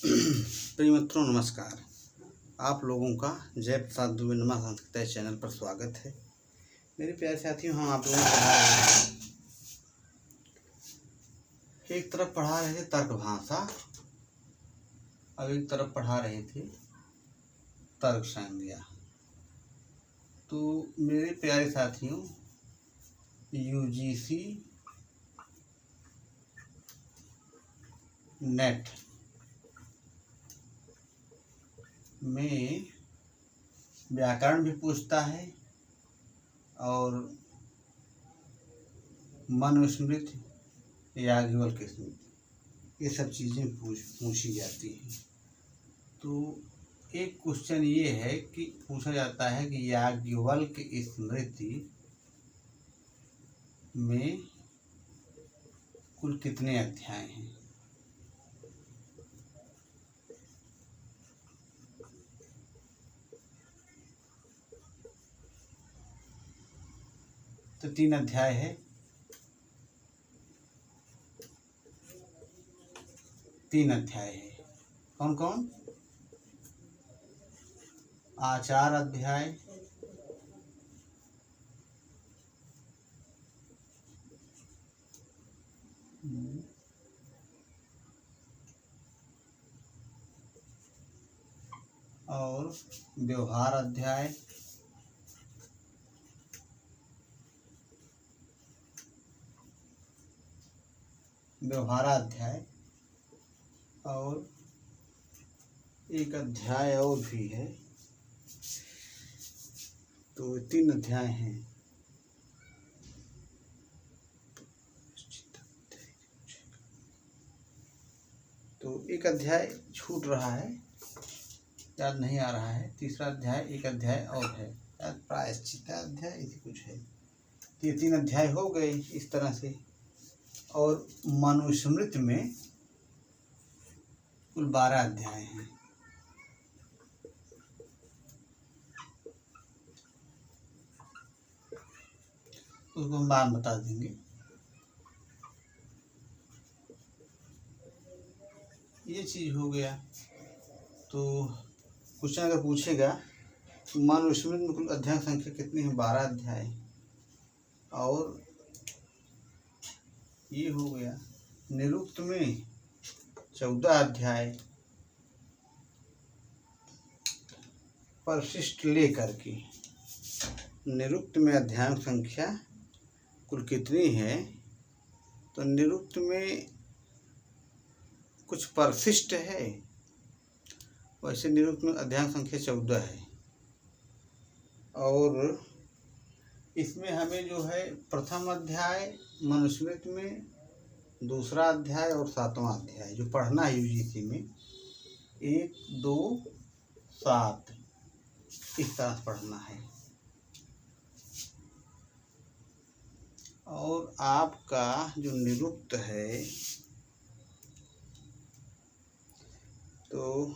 प्रिय मित्रों नमस्कार। आप लोगों का जय प्रसाद दुबे नमा संस्कृत चैनल पर स्वागत है। मेरे प्यारे साथियों, हम आप लोगों को पढ़ा रहे हैं, एक तरफ पढ़ा रहे थे तर्क भाषा, अब एक तरफ पढ़ा रहे थे तर्क संज्ञा। तो मेरे प्यारे साथियों, यूजीसी नेट में व्याकरण भी पूछता है और मनुस्मृति, याज्ञवल्क्य स्मृति, ये सब चीज़ें पूछी जाती हैं। तो एक क्वेश्चन ये है कि पूछा जाता है कि याज्ञवल्क्य स्मृति में कुल कितने अध्याय हैं। तो 3 अध्याय है। 3 अध्याय है। कौन कौन? आचार अध्याय, और व्यवहार अध्याय, व्यवहाराध्याय, और एक अध्याय और भी है। तो 3 अध्याय हैं। तो एक अध्याय छूट रहा है, याद नहीं आ रहा है। तीसरा अध्याय, एक अध्याय और है, याद प्रायश्चित अध्याय ऐसी कुछ है। ये 3 अध्याय हो गए इस तरह से। और मनुस्मृति में कुल 12 अध्याय हैं। उसको हम बाद बता देंगे। ये चीज़ हो गया। तो क्वेश्चन अगर पूछेगा मनुस्मृति में कुल अध्याय संख्या कितनी है? 12 अध्याय। और ये हो गया निरुक्त में 14 अध्याय, परिशिष्ट लेकर के। निरुक्त में अध्याय संख्या कुल कितनी है? तो निरुक्त में कुछ परिशिष्ट है, वैसे निरुक्त में अध्याय संख्या 14 है। और इसमें हमें जो है प्रथम अध्याय मनुस्मृति में, दूसरा अध्याय और 7वां अध्याय जो पढ़ना है यूजीसी में, 1, 2, 7 इस तरह पढ़ना है। और आपका जो निरुक्त है, तो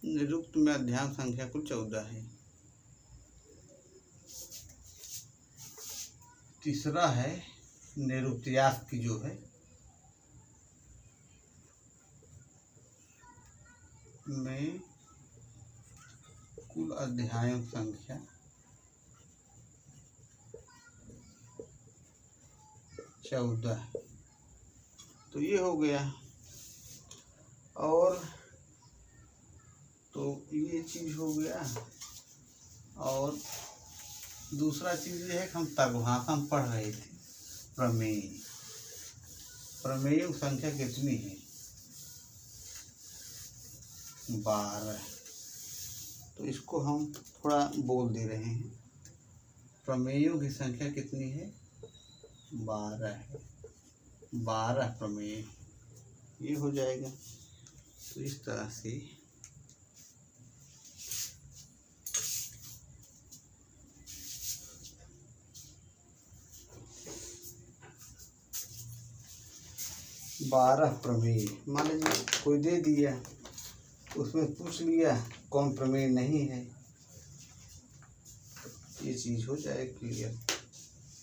निरुक्त में अध्याय संख्या कुल 14 है। तीसरा है निरुक्त्यास की जो है, में कुल अध्यायों संख्या 14। तो ये हो गया। और तो ये चीज़ हो गया। और दूसरा चीज़ ये है कि हम तर्कभाषा में पढ़ रहे थे प्रमेय। प्रमेयों संख्या कितनी है? 12। तो इसको हम थोड़ा बोल दे रहे हैं। प्रमेयों की संख्या कितनी है? 12 है। 12 प्रमेय ये हो जाएगा। तो इस तरह से बारह प्रमेय मान लीजिए कोई दे दिया, उसमें पूछ लिया कौन प्रमेय नहीं है, ये चीज़ हो जाए क्लियर।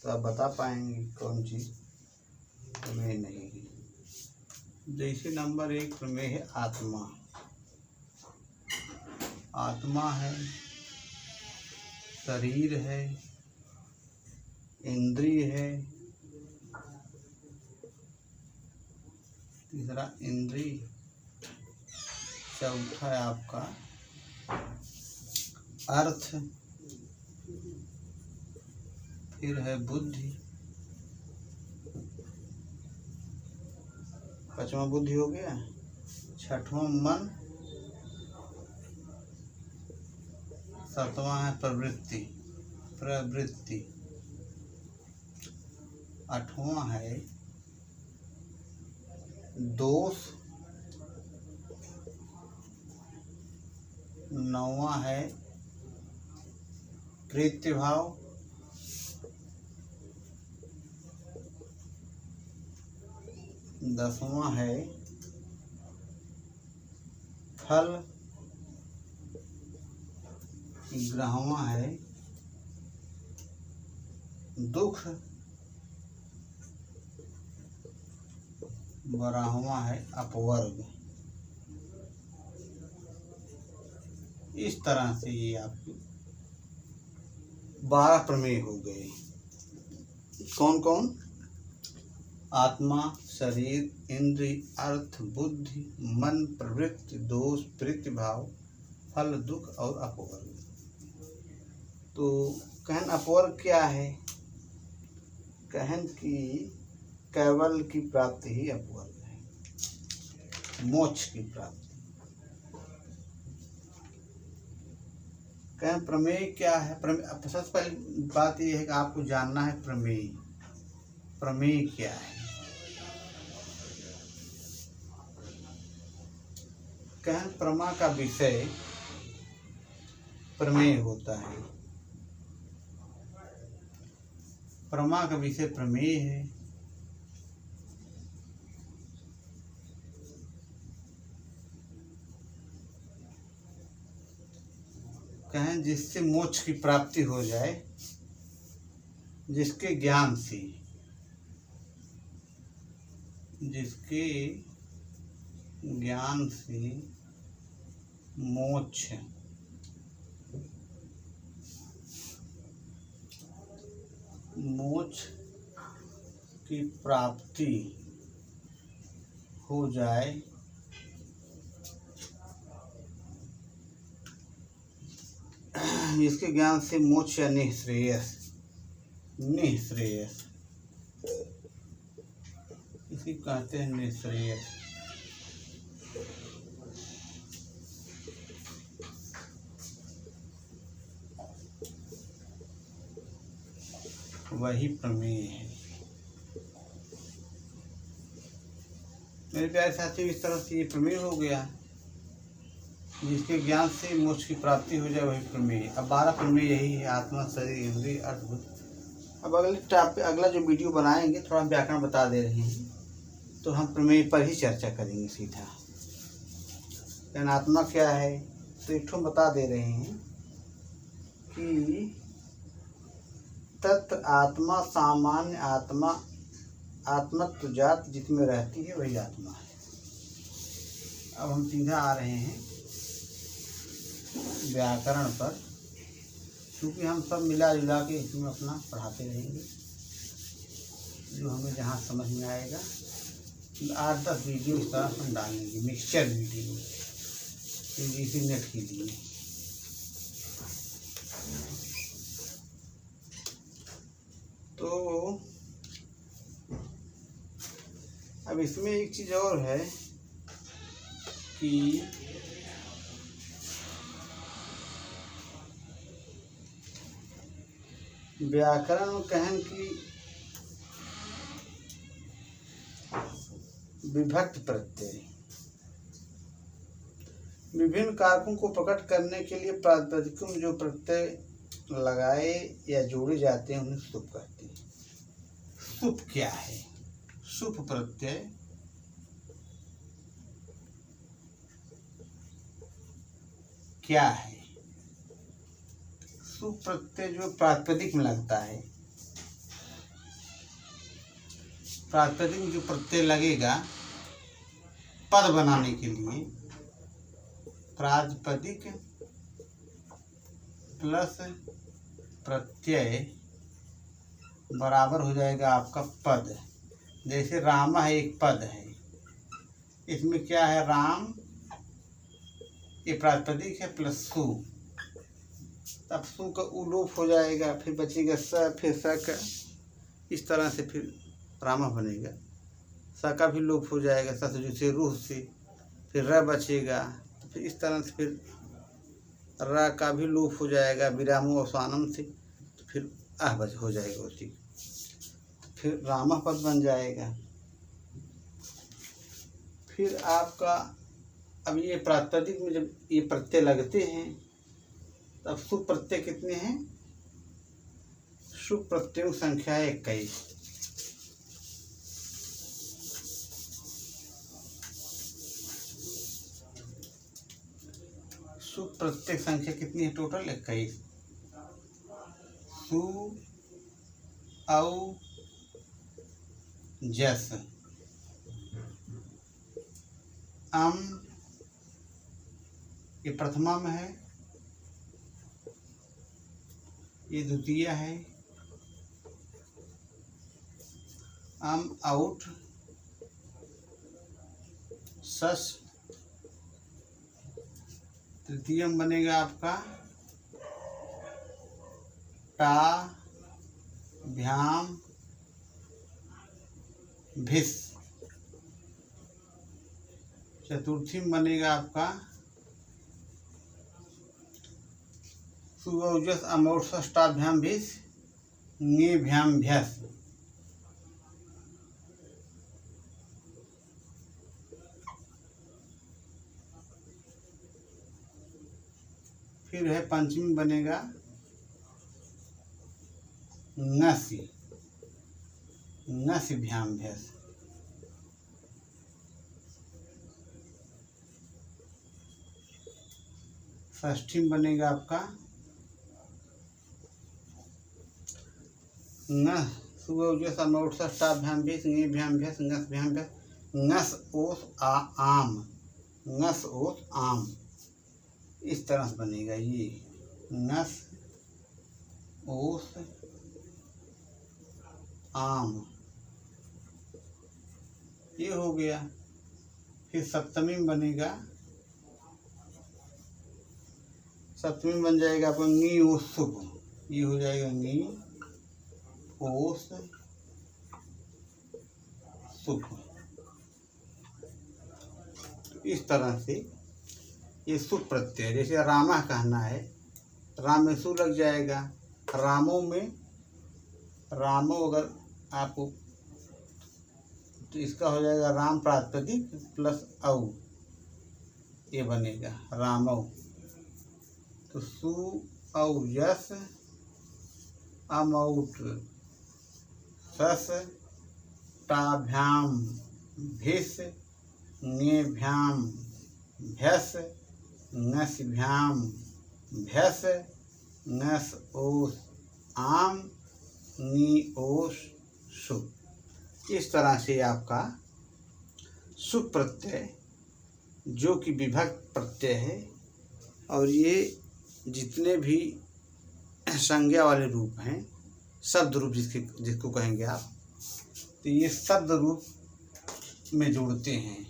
तो आप बता पाएंगे कौन चीज़ प्रमेय नहीं है। जैसे नंबर 1 प्रमेय है आत्मा। आत्मा है, शरीर है, इंद्रिय है, तीसरा इंद्रिय, चौथा है आपका अर्थ, फिर है बुद्धि, पांचवा बुद्धि हो गया, छठवां मन, सातवां है प्रवृत्ति, आठवां है दोष, नौवां है प्रीति भाव, 10वां है फल, 11वां है दुख, 12वां है अपवर्ग। इस तरह से ये आपके 12 प्रमेय हो गए। कौन कौन? आत्मा, शरीर, इंद्रिय, अर्थ, बुद्धि, मन, प्रवृत्ति, दोष, प्रीति भाव, फल, दुख और अपवर्ग। तो कहन अपवर्ग क्या है? कहन की कैवल्य की प्राप्ति ही अपवर्ग है, मोक्ष की प्राप्ति। कहन प्रमेय क्या है? सबसे पहली बात यह है कि आपको जानना है प्रमेय। प्रमेय क्या है? कहन प्रमा का विषय प्रमेय होता है। प्रमा का विषय प्रमेय है। कहें जिससे मोक्ष की प्राप्ति हो जाए, जिसके ज्ञान से, जिसके ज्ञान से मोक्ष की प्राप्ति हो जाए, जिसके ज्ञान से मोक्ष या निःश्रेयस इसी कहते हैं निःश्रेयस। वही प्रमेय है। मेरे प्यारे साथियों, इस तरह से ये प्रमेय हो गया। जिसके ज्ञान से मोक्ष की प्राप्ति हो जाए वही प्रमेय। अब 12 प्रमेय यही है, आत्मा, शरीर, इंद्रिय, अर्थ, बुद्धि। अब अगला जो वीडियो बनाएंगे थोड़ा व्याकरण बता दे रहे हैं, तो हम प्रमेय पर ही चर्चा करेंगे सीधा। लेकिन आत्मा क्या है तो एक ठो बता दे रहे हैं कि तत् आत्मा सामान्य आत्मा, आत्मत्व जात जिसमें रहती है वही आत्मा है। अब हम सीधा आ रहे हैं व्याकरण पर, क्योंकि हम सब मिला जुला के इसमें अपना पढ़ाते रहेंगे, जो हमें जहाँ समझ में आएगा। 8-10 वीडियो इस तरह हम डालेंगे, मिक्सचर वीडियो, इसी नेट के लिए। तो अब इसमें एक चीज़ और है कि व्याकरण में कहन की विभक्त प्रत्यय विभिन्न कारकों को प्रकट करने के लिए प्रातिपदिकों में जो प्रत्यय लगाए या जोड़े जाते हैं उन्हें सुप कहते हैं। सुप क्या है? सुप प्रत्यय क्या है? सुप प्रत्यय जो प्रातिपदिक में लगता है, प्रातिपदिक में जो प्रत्यय लगेगा पद बनाने के लिए प्रातिपदिक प्लस प्रत्यय बराबर हो जाएगा आपका पद। जैसे राम है, एक पद है, इसमें क्या है, राम ये प्रातिपदिक है प्लस सु, तब सु का उलोप हो जाएगा, फिर बचेगा स, फिर स का, इस तरह से फिर रामा बनेगा। स का भी लोप हो जाएगा, स से जैसे रूह से, फिर र बचेगा, तो फिर इस तरह से फिर र का भी लोप हो जाएगा विरामो अवसानम से, तो फिर बच हो जाएगा उसी, फिर रामा पद बन जाएगा। फिर आपका अब ये प्रातिपदिक में जब ये प्रत्यय लगते हैं तब शुभ प्रत्यय कितने हैं, शुभ प्रत्ययों की संख्या है 21। शुभ प्रत्यय संख्या कितनी है टोटल, 21। सु औ जस, ये प्रथमा में है, ये द्वितीय है, आउट, सस तृतीयम बनेगा आपका टा भ्याम भिस, चतुर्थी में बनेगा आपका सुवौजस अमौष्टाभ्याम भिस ङेभ्याम भ्यस, फिर है पंचमी बनेगा ङसि ङसिभ्याम भ्यस, षष्ठी में बनेगा आपका ङ सुवौजस अमौष्टाभ्याम भिस ङेभ्याम भ्यस ङसभ्याम भ्यस, ङस ओस आम, ङस ओस आम, इस तरह से बनेगा ये ङस ओस आम, ये हो गया। फिर सप्तमी में बनेगा, सप्तमी में बन जाएगा आपका ङी ओस शुभ, ये हो जाएगा ङी ओस शुभ। तो इस तरह से ये शुभ प्रत्यय, जैसे रामा कहना है, राम में सु लग जाएगा, रामों में रामो अगर आपको, तो इसका हो जाएगा राम प्रातिपदिक प्लस औ, ये बनेगा रामौ, तो सु औ यस अमौट सस टाभ्याम भिस ङेभ्याम भ्यस ङसिभ्याम भ्यस ङस ओस आम ङी ओस शुभ। इस तरह से आपका शुभ प्रत्यय जो कि विभक्त प्रत्यय है, और ये जितने भी संज्ञा वाले रूप हैं, शब्द रूप जिसको कहेंगे आप, तो ये शब्द रूप में जोड़ते हैं।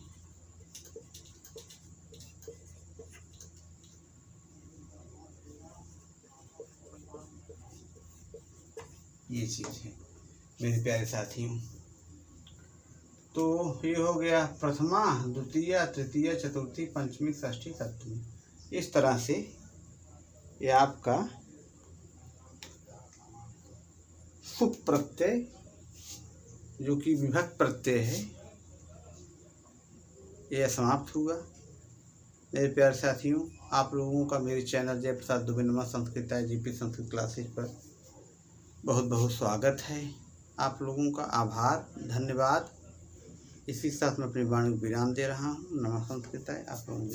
ये चीज़ है मेरे प्यारे साथियों। तो ये हो गया प्रथमा, द्वितीय, तृतीय, चतुर्थी, पंचमी, षष्ठी, सप्तमी। इस तरह से ये आपका शुभ प्रत्यय जो कि विभक्त प्रत्यय है, यह समाप्त हुआ। मेरे प्यारे साथियों, आप लोगों का मेरे चैनल जय प्रसाद दुबे नमः संस्कृत जीपी संस्कृत क्लासेस पर बहुत बहुत स्वागत है। आप लोगों का आभार, धन्यवाद। इसी के साथ मैं अपनी वाणी को विराम दे रहा हूँ। नमः संस्कृत। आप लोगों को